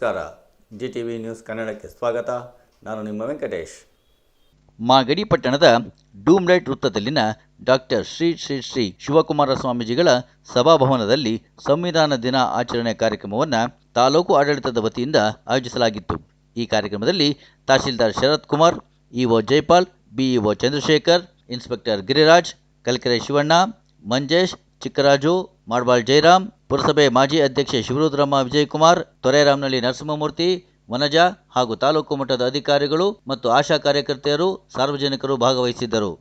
ನಮಸ್ಕಾರ. GTV news ಕನ್ನಡಕ್ಕೆ ಸ್ವಾಗತ. ನಾನು ನಿಮ್ಮ ವೆಂಕಟೇಶ್. ಮಾಗಡಿ ಪಟ್ಟಣದ ಡೂಮ್ಲೈಟ್ ವೃತ್ತದಲ್ಲಿನ ಡಾಕ್ಟರ್ ಶ್ರೀ ಶ್ರೀ ಶ್ರೀ ಶಿವಕುಮಾರ ಸ್ವಾಮೀಜಿಗಳ ಸಭಾಭವನದಲ್ಲಿ ಸಂವಿಧಾನ ದಿನ ಆಚರಣೆ ಕಾರ್ಯಕ್ರಮವನ್ನು ತಾಲೂಕು ಆಡಳಿತದ ವತಿಯಿಂದ ಆಯೋಜಿಸಲಾಗಿತ್ತು. ಈ ಕಾರ್ಯಕ್ರಮದಲ್ಲಿ tahsildar Sharath Kumar, EO Jaipal, BEO Chandrashekar, inspector Giriraj, Kalkere Shivanna, Manjesh, Chikkaraju, Madbal Jayaram, ಪುರಸಭೆ ಮಾಜಿ ಅಧ್ಯಕ್ಷೆ ಶಿವರುದ್ರಮ್ಮ ವಿಜಯಕುಮಾರ್, ತೊರೆರಾಮನಹಳ್ಳಿ ನರಸಿಂಹಮೂರ್ತಿ, ವನಜಾ ಹಾಗೂ ತಾಲೂಕು ಮಟ್ಟದ ಅಧಿಕಾರಿಗಳು ಮತ್ತು ಆಶಾ ಕಾರ್ಯಕರ್ತೆಯರು, ಸಾರ್ವಜನಿಕರು ಭಾಗವಹಿಸಿದ್ದರು.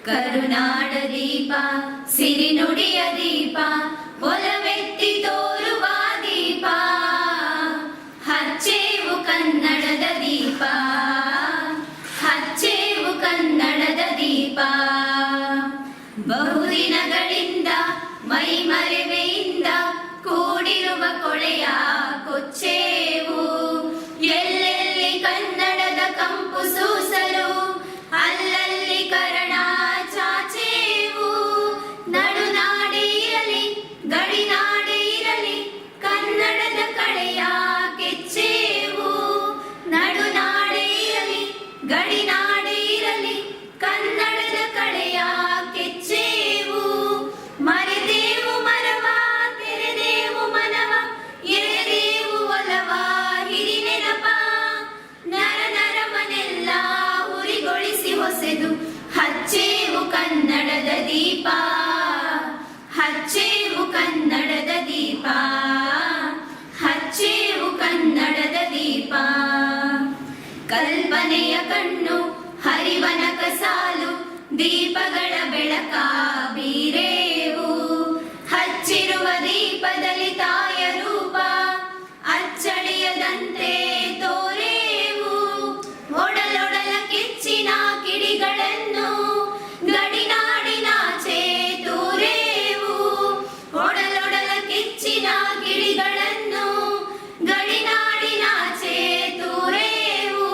ಕರುನಾಡ ದೀಪ, ಸಿರಿನುಡಿಯ ದೀಪ, ಒಲವೆತ್ತಿ ತೋರುವ ದೀಪ, ಹಚ್ಚೇವು ಕನ್ನಡದ ದೀಪ, ಹಚ್ಚೇವು ಕನ್ನಡದ ದೀಪ. ಬಹುದಿನಗಳಿಂದ ಮೈಮರೆವೆಯಿಂದ ಕೂಡಿರುವ ಕೊಳೆಯ ಕೊಚ್ಚೇವು, ಎಲ್ಲೆಲ್ಲಿ ಕನ್ನಡದ ಕಂಪು ಸೂಸಲು ಅಲ್ಲಲ್ಲಿ ಕರಣ ಚಾಚೇವು. ನಡುನಾಡೆ ಇರಲಿ ಗಡಿನಾಡೆ ಇರಲಿ ಕನ್ನಡದ ಕಡೆಯ ಕೆಚ್ಚೇವು. ನಡುನಾಡೆ ಇರಲಿ ಗಡಿನಾಡೆ ಇರಲಿ ಕನ್ನಡದ ಕನ್ನಡದ ದೀಪ, ಹಚ್ಚೇವು ಕನ್ನಡದ ದೀಪ. ಕಲ್ಪನೆಯ ಕಣ್ಣು ಹರಿವನಕ ಸಾಲು, ದೀಪಗಳ ಬೆಳಕ ಬೀರೇವು. ಹಚ್ಚಿರುವ ದೀಪದಲ್ಲಿ ತಾಯ ರೂಪ, ಅಚ್ಚಳಿಯದಂತೆ ತೋರೇವು. ಒಡಲೊಡಲ ಕಿಚ್ಚಿನ ಕಿಡಿಗಳನ್ನು ಗಡಿನಾಡಿನಾಚೆ ತೂರೇವು. ಒಡಲೊಡಲ ಕಿಚ್ಚಿನ ಕಿಡಿಗಳನ್ನು ಗಡಿನಾಡಿನಾಚೆ ತೂರೇವು.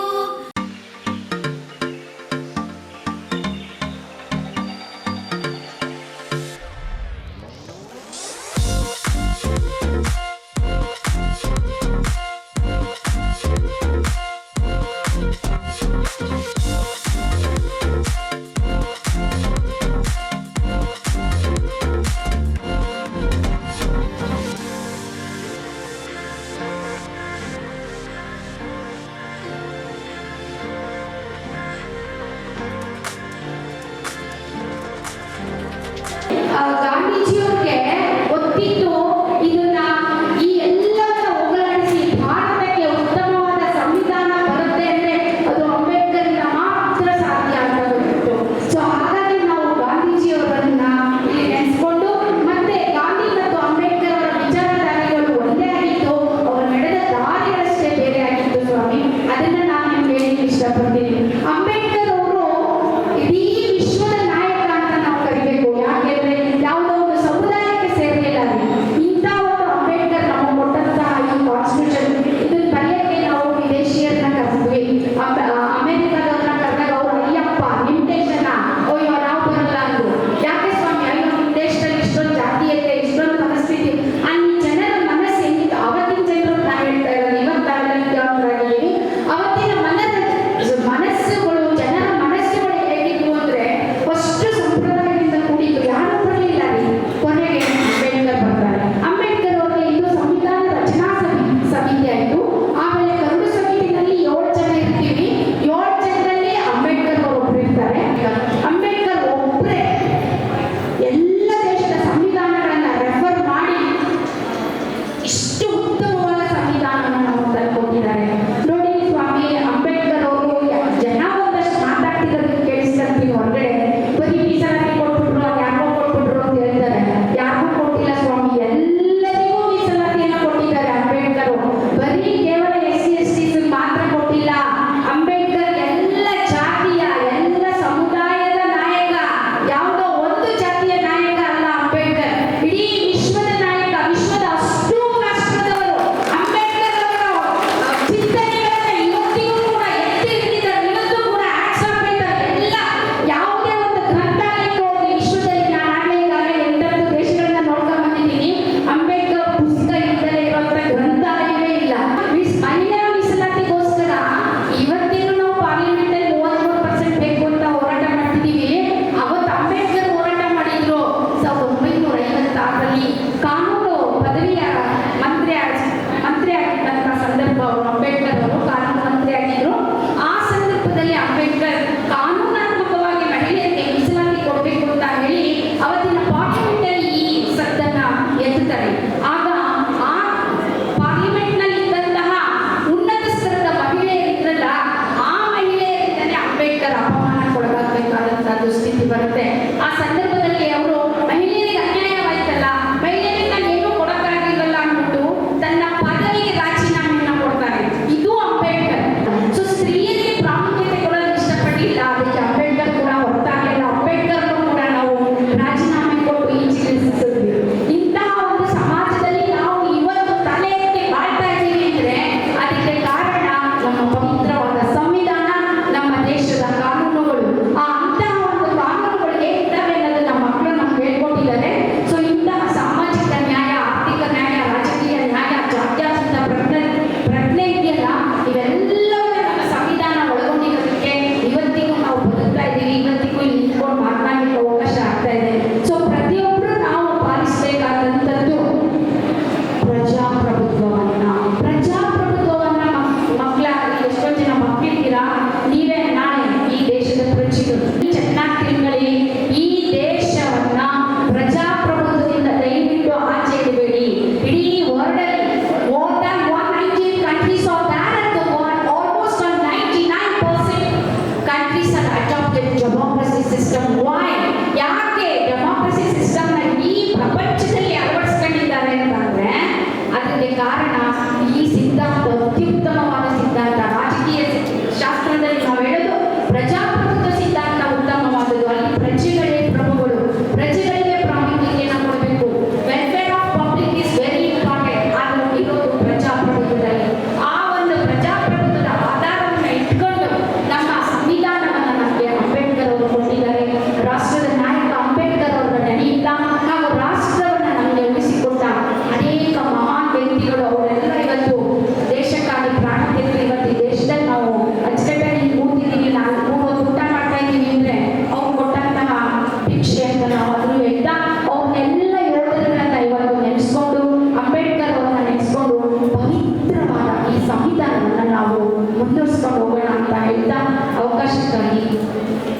ಮುಂದುವರಿಸ್ಕೊಂಡು ಹೋಗೋಣ ಅಂತ ಹೇಳ್ತಾ ಅವಕಾಶಕ್ಕಾಗಿ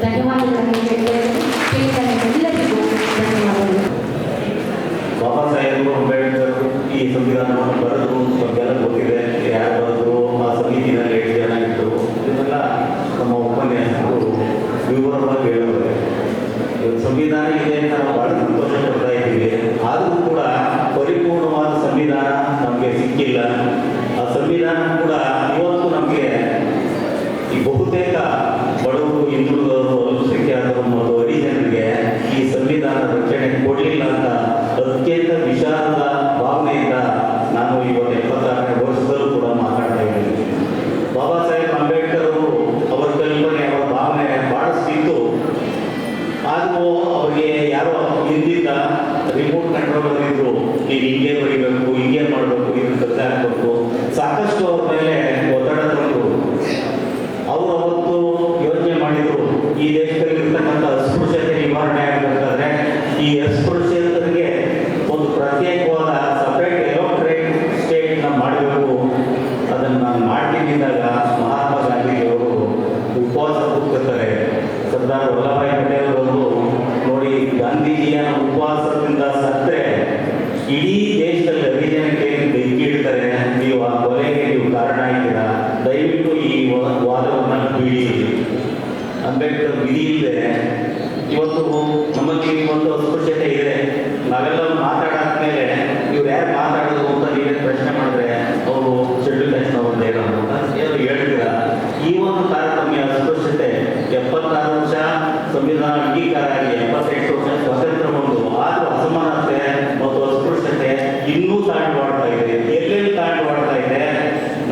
ಧನ್ಯವಾದಗಳನ್ನು ಕೇಳಿದ ಎಲ್ಲರಿಗೂ ಧನ್ಯವಾದಗಳು. ಬಾಬಾ ಸಾಹೇಬ್ ಅಂಬೇಡ್ಕರ್ ಈ ಸಂವಿಧಾನವನ್ನು ಬರೆದು ನಮಗೆಲ್ಲ ಗೊತ್ತಿದೆ, ಯಾರು ಬರೆದು ಆ ಸಮಿತಿನಲ್ಲಿ ಎಷ್ಟು ಜನ ಇದ್ದರು ಇದನ್ನೆಲ್ಲ ನಮ್ಮ ಉಪನ್ಯಾಸಕರು ವಿವರವಾಗಿ ಹೇಳಿದ್ದಾರೆ. ಸಂವಿಧಾನ ಇದೆ ಅಂತ ನಾವು ಭಾಳ ಸಂತೋಷ ಪಡ್ತಾ ಇದ್ದೀವಿ. ಆದರೂ ಕೂಡ ಪರಿಪೂರ್ಣವಾದ ಸಂವಿಧಾನ ನಮಗೆ ಸಿಕ್ಕಿಲ್ಲ. ಆ ಸಂವಿಧಾನ ಕೂಡ ಇವತ್ತು ನಮಗೆ ಈ ಬಹುತೇಕ ಬಡವರು, ಹಿಂದುಳಿದವರು, ಅಲ್ಪಸಂಖ್ಯಾತರು ಮತ್ತು ಹರಿಜನರಿಗೆ ಈ ಸಂವಿಧಾನ ರಕ್ಷಣೆ ಕೊಡಲಿಲ್ಲ ಅಂತ ಅತ್ಯಂತ ವಿಷಾದದ ಭಾವನೆಯಿಂದ ನಾನು ಇವತ್ತು 76ನೇ ವರ್ಷದಲ್ಲೂ ಕೂಡ ಮಾತಾಡ್ತಾ ಇದ್ದೀನಿ. ಬಾಬಾ ಸಾಹೇಬ್ ಅಂಬೇಡ್ಕರ್ ಅವರು ಅವರ ಕಲ್ಪನೆ, ಅವರ ಭಾವನೆ ಭಾಳಷ್ಟಿತ್ತು. ಆದರೂ ಅವರಿಗೆ ಯಾರೋ ಹಿಂದಿದ್ದ ರಿಮೋಟ್ ಕಂಟ್ರೋಲರ್ ಇದ್ರು, ನೀವು ಹಿಂಗೆ ಬರೀಬೇಕು, ಹಿಂಗೆ ಮಾಡಬೇಕು, ಇದನ್ನು ಕಥೆ ಹಾಕಬೇಕು, ಸಾಕಷ್ಟು ಅವ್ರ ಮೇಲೆ ಒತ್ತಡ ತಂದರು. ಅವರು ಅವತ್ತು ಯೋಚನೆ ಮಾಡಿದರು, ಈ ದೇಶದಲ್ಲಿ ಇರ್ತಕ್ಕಂಥ ಅಸ್ಪೃಶ್ಯತೆ ನಿವಾರಣೆ ಆಗಬೇಕಾದ್ರೆ ಈ ಅಸ್ಪೃಶ್ಯತೆಗೆ ಒಂದು ಪ್ರತ್ಯೇಕವಾದ ಸಪ್ರೇಟ್ ಎಲೆಕ್ಟ್ರೇಟ್ ಸ್ಟೇಟ್ನ ಮಾಡಬೇಕು. ಅದನ್ನು ನಾನು ಮಾಡ್ತಿದ್ದಾಗ ಮಹಾತ್ಮ ಗಾಂಧೀಜಿಯವರು ಉಪವಾಸ ಕೂತ್ಕೊಳ್ತಾರೆ. ಸರ್ದಾರ್ ವಲ್ಲಭಾಯಿ ಪಟೇಲ್ ಅವರು ನೋಡಿ, ಗಾಂಧೀಜಿಯ ಉಪವಾಸದಿಂದ ಸತ್ತರೆ ಇಡೀ ದೇಶದಲ್ಲಿ ಹರಿಜನಕ್ಕೆ ಬೆಂಕಿ ಇಡ್ತಾರೆ, ನೀವು ಆ ಕೊಲೆಗೆ ನೀವು ಕಾರಣ ಇದ್ದೀರಾ, ದಯವಿಟ್ಟು ಈ ವಾದವನ್ನು ಬಿಡಿ. ಅಂಬೇಡ್ಕರ್ ವಿಧಿ ಇಲ್ಲದೆ ಇವತ್ತು ನಮಗೆ ಒಂದು ಅಸ್ಪೃಶ್ಯತೆ ಇದೆ. ನಾವೆಲ್ಲ ಮಾತಾಡಾದ್ಮೇಲೆ ಇವ್ರು ಯಾರು ಮಾತಾಡೋದು ಅಂತ ನೀವೇ ಪ್ರಶ್ನೆ ಮಾಡಿದ್ರೆ ಅವರು ಶೆಡ್ಯೂಲ್ ಕ್ಯಾಸ್ಟ್ನವ್ರದ್ದು ಏನೋ ಅಂತ ಹೇಳ್ತೀರಾ. ಈ ಒಂದು ತಾರತಮ್ಯ ಅಸ್ಪೃಶ್ಯತೆ 76 ವರ್ಷ ಸಂವಿಧಾನ ಅಂಗೀಕಾರ ಆಗಿ 78 ವರ್ಷ ಸ್ವಾತಂತ್ರ್ಯ ಬಂದು, ಆದರೂ ಅಸಮಾನತೆ ಮತ್ತು ಅಸ್ಪೃಶ್ಯತೆ ಇನ್ನೂ ತಾಂಡವಾಡ್ತಾ ಇದೆ. ಎಲ್ಲೆಲ್ಲಿ ತಾಂಡವಾಡ್ತಾ ಇದೆ?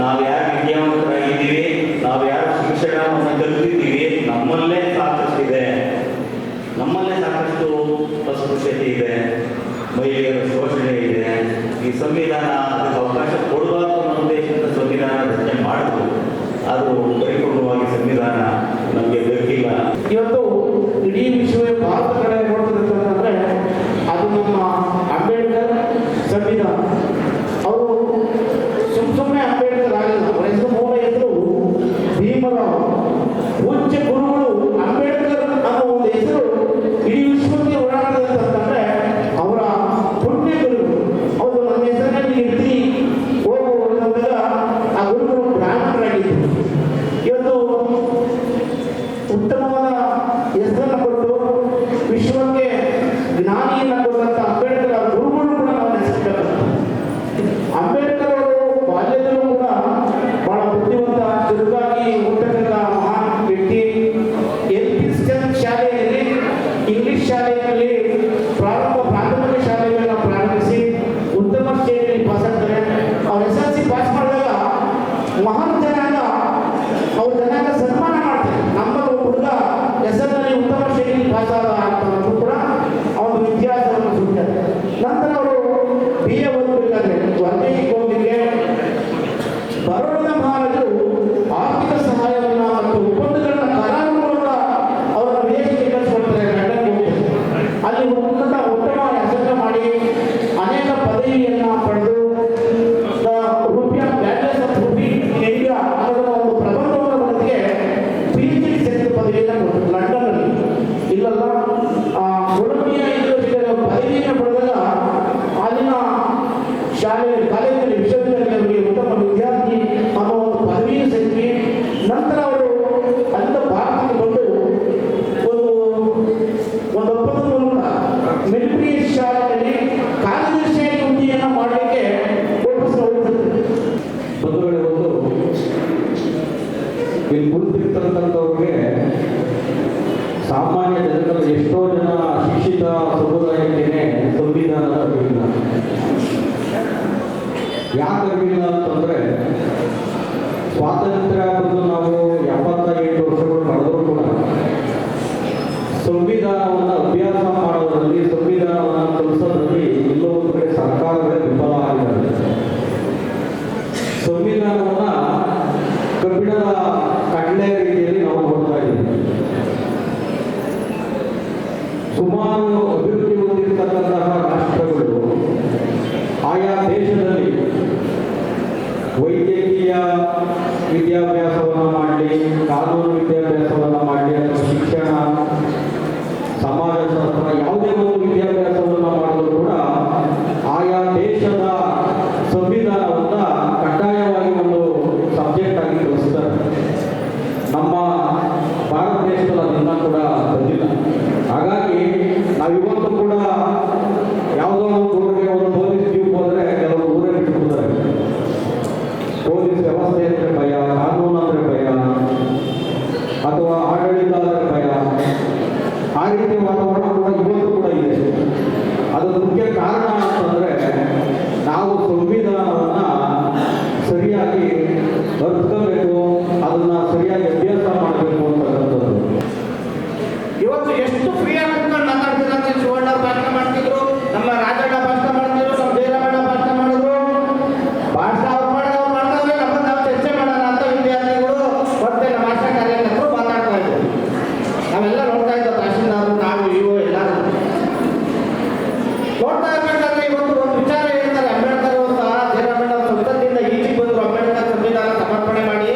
ನಾವು ಯಾರು ವಿದ್ಯಾವಂತರಾಗಿದ್ದೀವಿ, ನಾವು ಯಾರು ಶಿಕ್ಷಣವನ್ನು ಕಲಿತಿದ್ದೀವಿ, ನಮ್ಮಲ್ಲೇ ಸಾಕಷ್ಟಿದೆ, ನಮ್ಮಲ್ಲೇ ಸಾಕಷ್ಟು ಅಸ್ಪೃಶ್ಯತೆ ಇದೆ, ಮಹಿಳೆಯರ ಶೋಷಣೆ ಇದೆ. ಈ ಸಂವಿಧಾನ ಅದಕ್ಕೆ ಅವಕಾಶ ಕೊಡಬಾರ್ದು ಅನ್ನೋ ಉದ್ದೇಶದಿಂದ ಸಂವಿಧಾನ ರಚನೆ ಮಾಡಿದ್ರು. ಅದು ಪರಿಪೂರ್ಣವಾಗಿ ಸಂವಿಧಾನ ನಮಗೆ ಬೇಕಿಲ್ಲ. ಇವತ್ತು ಇಡೀ ವಿಶ್ವವೇ ಭಾರತ ಕಡೆ ನೋಡ್ತಿರ್ತಂದ್ರೆ ಅದು ನಮ್ಮ ಅಂಬೇಡ್ಕರ್ ಸಂವಿಧಾನ. ಅವರು ಸುಮ್ಮನೆ ಅಂಬೇಡ್ಕರ್ ಆಗಿಲ್ಲ, ಅವರ ಹೆಸರು ಮೂಲ ಹೆಸರು ಭೀಮರಾವ್. ಪೂಜ್ಯ ಗುರುಗಳು ಅಂಬೇಡ್ಕರ್ ಅನ್ನೋ ಒಂದು ಹೆಸರು ಇಡೀ ವಿಶ್ವಕ್ಕೆ ಓಡಾಡಿದೆ ಅಂತಂದ್ರೆ ಅವರ ಪುಣ್ಯ ಗುರುಗಳು. ಅವರು ನಮ್ಮ ಹೆಸರಿನಲ್ಲಿ ಇರ್ತಿ ಹೋಗುವಾಗ ಆ ಗುರುಗಳು ಬ್ರಾಹ್ಮಣರಾಗಿದ್ದರು. ಇವತ್ತು ಉತ್ತಮವಾದ ಹೆಸರನ್ನು ಕೊಟ್ಟು ವಿಶ್ವಕ್ಕೆ ಜ್ಞಾನಿಯನ್ನು ಕೊಟ್ಟಂತ ಅಂಬೇಡ್ಕರ್ ಗುರುಗಳು ಕೂಡ ನಾವು ನೆನೆಸಿದ್ದಾರೆ. ಅಂಬೇಡ್ಕರ್ ಅವರು ಬಾಲ್ಯದಲ್ಲೂ ಕೂಡ ಬಹಳ ಬುದ್ಧಿವಂತ, ಚುರುಕಾಗಿ ಹುಟ್ಟತಕ್ಕ ಮಹಾನ್ ವ್ಯಕ್ತಿ. ಎಲ್ಫಿನ್ಸ್ಟನ್ ಶಾಲೆಯಲ್ಲಿ, ಇಂಗ್ಲಿಷ್ ಶಾಲೆಯಲ್ಲಿ ಪ್ರಾಥಮಿಕ ಶಾಲೆಗಳನ್ನ ಪ್ರಾರಂಭಿಸಿ ಉತ್ತಮ ಶ್ರೇಣಿಯಲ್ಲಿ ಪಾಸ್ ಆಗ್ತಾರೆ. ಅವ್ರು SLC ಪಾಸ್ ಮಾಡಿದಾಗ ಮಹಾನ್ ಜನಾಂಗ ಅವ್ರ ಜನಾಂಗ ಸನ್ಮಾನ ಮಾಡ್ತಾರೆ. ನಮ್ಮ ಹುಡುಗ ಹೆಸರಿನಲ್ಲಿ ಉತ್ತಮ ಶ್ರೇಣಿಯಲ್ಲಿ ಪಾಸ್ ಆದ ಅಂತಂದ್ರೂ ಕೂಡ ಅವನು ಇತಿಹಾಸವನ್ನು ಸುತ್ತಾರೆ. ನಂತರ ಅವರು BA ಓದಬೇಕಾದ್ರೆ ಹೊರದೇಶಕ್ಕೆ ಹೋಗಲಿಕ್ಕೆ ಬರೋಡದ ಮಹಾರಾಜರು ಆರ್ಥಿಕ ಸಹಾಯವನ್ನು ಮತ್ತು ಒಪ್ಪಂದಗಳನ್ನ ಕರಾರು ಮೂಲಕ ಅವರ ವಿದೇಶಕ್ಕೆ ಕಳಿಸ್ಕೊಡ್ತಾರೆ. ಲಂಡನ್ಗೆ ಹೋಗ್ತಾರೆ. ಅಲ್ಲಿ ಉನ್ನತ ಉತ್ತಮ ಹೆಸರನ್ನು ಮಾಡಿ ಅನೇಕ ಪದವಿಯನ್ನು ಪಡೆದು ರೂಪಿಯ bachelors of rupee in India ಅನ್ನೋದನ್ನ ಒಂದು ಪ್ರಬಂಧವನ್ನು ಬರೆದಿಗೆ PhD ಸೇರಿದ ಪದವಿಯನ್ನು ಕೊಟ್ಟರು ಲಂಡನ್ನಲ್ಲಿ. ಇಲ್ಲಲ್ಲ ಕೊಲಂಬಿಯಾ ಯೂನಿವರ್ಸಿಟಿಯ ಪದವಿಯನ್ನು ಪಡೆದಾಗ ಅಲ್ಲಿನ ಶಾಲೆ, ಕಾಲೇಜಿನಲ್ಲಿ, ವಿಶ್ವವಿದ್ಯಾಲಯದಲ್ಲಿ ಉತ್ತಮ ವಿದ್ಯಾರ್ಥಿ ಅನ್ನೋ ಒಂದು ಪದವಿಯನ್ನು ಸೇರಿ ನಂತರ ಅವರು ಅಲ್ಲಿಂದ ಭಾರತಕ್ಕೆ ಬಂದು ಒಂದು ಒಪ್ಪಂದದ ಮೂಲಕ ಮಿಲಿಟರಿ ಶಾಲೆಯಲ್ಲಿ ಕಾರ್ಯದರ್ಶಿಯಾಗಿ ಹುದ್ದೆಯನ್ನು ಮಾಡಲಿಕ್ಕೆ ವಾಪಸ್ ಹೋಗ್ತಿದ್ರು. ಬಂಧುಗಳೇ, ಒಂದು ಇಲ್ಲಿ ಕುಳಿತಿರ್ತಕ್ಕಂಥವ್ರಿಗೆ ಸಾಮಾನ್ಯ ಜನರಲ್ಲಿ ಎಷ್ಟೋ ಜನ ಶಿಕ್ಷಿತ ಸಮುದಾಯಕ್ಕೆ ಸಂವಿಧಾನದ ಅರಿವಿಲ್ಲ. ಯಾಕೆ ಅರಿವಿಲ್ಲ ಅಂತಂದ್ರೆ, ಸ್ವಾತಂತ್ರ್ಯ ಬಂದು ನಾವು 78 ವರ್ಷಗಳು ಕಳೆದರೂ ಕೂಡ ಸಂವಿಧಾನವನ್ನು ಅಭ್ಯಾಸ ಮಾಡೋದ್ರಲ್ಲಿ, ಸಂವಿಧಾನವನ್ನು ಕಲಿಸೋದ್ರಲ್ಲಿ ಎಲ್ಲೋ ಒಂದು ಕಡೆ ಸರ್ಕಾರಗಳೇ ವಿಫಲ ಆಗಿದ್ದಾರೆ. ಸಂವಿಧಾನವನ್ನ ಕಬ್ಬಿಣದ ಕಡ್ಲೆ ರೀತಿಯಲ್ಲಿ ನಾವು ನೋಡ್ತಾ ಇದ್ದೀವಿ. ಸುಮಾರು ಅಭಿವೃದ್ಧಿ ಹೊಂದಿರತಕ್ಕಂತಹ ರಾಷ್ಟ್ರಗಳು ಆಯಾ ದೇಶದಲ್ಲಿ ವೈದ್ಯಕೀಯ ವಿದ್ಯಾಭ್ಯಾಸವನ್ನು ಪೊಲೀಸ್ ವ್ಯವಸ್ಥೆ ಅಂದರೆ ಭಯ, ಕಾನೂನು ಅಂದರೆ ಭಯ, ಅಥವಾ ಆಡಳಿತ ಅಂದರೆ ಭಯ. ಆ ರೀತಿ ವಾತಾವರಣ ಕೂಡ ಇವತ್ತು ಕೂಡ ಇದೆ. ಅದರ ಮುಖ್ಯ ಕಾರಣ ಅಂತಂದರೆ ನಾವು ಸಂವಿಧಾನವನ್ನು ಸರಿಯಾಗಿ ಅರ್ಥಬೇಕು, ಅದನ್ನು ಸರಿಯಾಗಿ ಅಭ್ಯಾಸ ಮಾಡಬೇಕು ಅಂತಕ್ಕಂಥದ್ದು. ಇವತ್ತು ಎಷ್ಟು ಫ್ರೀಯಾಗಿ ಕುತ್ಕೊಂಡು ಮಾತಾಡ್ತಿದ್ರೆ ಶಿವಣ್ಣ ಭಾಷಣ ಮಾಡ್ತಿದ್ರು, ನಮ್ಮ ರಾಜಣ್ಣ ಭಾಷಣ ಮಾಡ್ತಿದ್ರು, ನಮ್ಮ ಜಯರಾಮಣ್ಣ ಭಾಷಣ ಮಾಡಿದ್ರು. ಭಾಷಣ ಅವ್ರು ಮಾಡಿದವ್ರೆ, ನಮ್ಮನ್ನು ನಾವು ಚರ್ಚೆ ಮಾಡೋಣ ಅಂತ ವಿದ್ಯಾರ್ಥಿಗಳು ಮತ್ತೆ ನಮ್ಮ ಆಶಾ ಕಾರ್ಯಕರ್ತರು ಮಾತಾಡ್ತಾ ಇದ್ರು. ನಾವೆಲ್ಲ ನೋಡ್ತಾ ಇದ್ದ ತಹಶೀಲ್ದಾರರು, ನಾವು ಇವು ಎಲ್ಲರೂ ನೋಡ್ತಾ ಇರ್ಬೇಕಾದ್ರೆ ಇವತ್ತು ಒಂದು ವಿಚಾರ ಹೇಳ್ತಾರೆ. ಅಂಬೇಡ್ಕರ್ ಅಂತ ಜಯರಾಮಣ್ಣ ಸಂಸತ್ತಿಂದ ಈಚೆಗೆ ಬಂದರು. ಅಂಬೇಡ್ಕರ್ ಸಂವಿಧಾನ ಸಮರ್ಪಣೆ ಮಾಡಿ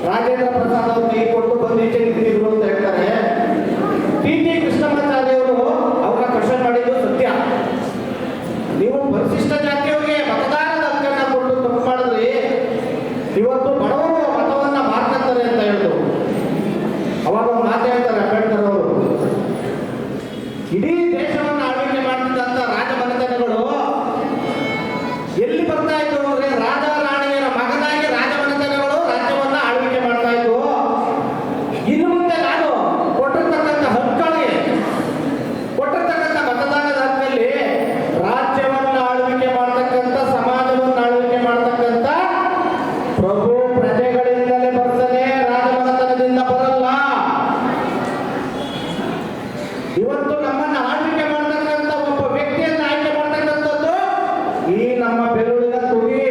ರಾಜೇಂದ್ರ ಪ್ರಸಾದ್ ಅವ್ರು ಕೈ ಕೊಟ್ಟು ಬಂದು ಈಚೆಗೆ ನಿಂತಿದ್ರು ಅಂತ ಹೇಳ್ತಾರೆ. ಟಿ.ಟಿ. ಕೃಷ್ಣಮಾಚಾರ್ಯ ಅವರು ಅವ್ರನ್ನ ಕ್ವಶನ್ ಮಾಡಿದ್ದು ಸತ್ಯ. ನೀವು ಪರಿಶಿಷ್ಟ ಜಾತಿಯವರಿಗೆ ಮತದಾನದ ಹಕ್ಕನ್ನ ಕೊಟ್ಟು ತಪ್ಪು ಮಾಡಿದ್ರಿ, ಇವತ್ತು ಬಡವರು ಮತವನ್ನ ಮಾರ್ಕೊತಾರೆ ಅಂತ ಹೇಳಿದ್ರು. ಅವಾಗ ಒಂದು ಮಾತು ಹೇಳ್ತಾರೆ ಅಂಬೇಡ್ಕರ್ ಅವರು, ಇಡೀ ದೇಶವನ್ನು ಆಳ್ವಿಕೆ ಮಾಡ್ತಿದ್ದಂತ ರಾಜಮನೆತನಗಳು ಎಲ್ಲಿ ಬರ್ತಾ ಇದ್ರು ಅಂದ್ರೆ ರಾಜ ರಾಣಿಯರ ಮಗನಾಗಿ ರಾಜಮನೆತನಗಳು ರಾಜ್ಯವನ್ನ ಆಳ್ವಿಕೆ ಮಾಡ್ತಾ ಇದ್ವು. ಇನ್ನು ಮುಂದೆ ನಾನು ಕೊಟ್ಟಿರ್ತಕ್ಕಂಥ ಹಕ್ಕುಗಳಿಗೆ, ಕೊಟ್ಟಿರ್ತಕ್ಕಂಥ ಮತದಾನದ ಹಕ್ಕಲ್ಲಿ ರಾಜ್ಯವನ್ನು ಆಳ್ವಿಕೆ ಮಾಡ್ತಕ್ಕಂಥ, ಸಮಾಜವನ್ನು ಆಳ್ವಿಕೆ ಮಾಡ್ತಕ್ಕಂಥ ಪ್ರಭು ಪ್ರಜೆಗಳಿಂದಲೇ ಬರ್ತದೆ, ರಾಜಮನೆತನದಿಂದ ಬರಲ್ಲ. ಇವತ್ತು ನಮ್ಮನ್ನು ಆಳ್ವಿಕೆ ಮಾಡ್ತಕ್ಕಂಥ ಒಬ್ಬ ವ್ಯಕ್ತಿಯನ್ನು ಆಯ್ಕೆ ಮಾಡ್ತಕ್ಕಂಥದ್ದು ಈ ನಮ್ಮ ಬೆರಳಿನ ತುದಿ.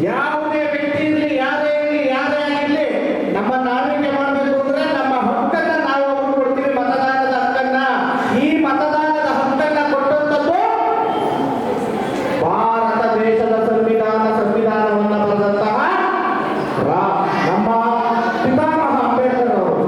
ಯಾವುದೇ ವ್ಯಕ್ತಿ ಇರಲಿ, ಯಾರೇ ಇರಲಿ, ಯಾರೇ ಆಗಿರಲಿ, ನಮ್ಮನ್ನು ಆಳ್ವಿಕೆ ಮಾಡಬೇಕು ಅಂದ್ರೆ ನಮ್ಮ ಹಕ್ಕನ್ನ ನಾವು ಅವ್ರಿಗೆ ಕೊಡ್ತೀವಿ, ಮತದಾನದ ಹಕ್ಕನ್ನ. ಈ ಮತದಾನದ ಹಕ್ಕನ್ನ ಕೊಟ್ಟಂಥದ್ದು ಭಾರತ ದೇಶದ ಸಂವಿಧಾನವನ್ನ ಬರೆದಂತಹ ನಮ್ಮ ಪಿತಾಮಹ ಅಂಬೇಡ್ಕರ್ ಅವರು.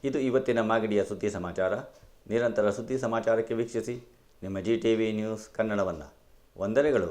ಇದು ಇವತ್ತಿನ ಮಾಗಡಿಯ ಸುದ್ದಿ ಸಮಾಚಾರ. ನಿರಂತರ ಸುದ್ದಿ ಸಮಾಚಾರಕ್ಕೆ ವೀಕ್ಷಿಸಿ ನಿಮ್ಮ GTV ನ್ಯೂಸ್ ಕನ್ನಡವನ್ನು. ವಂದನೆಗಳು.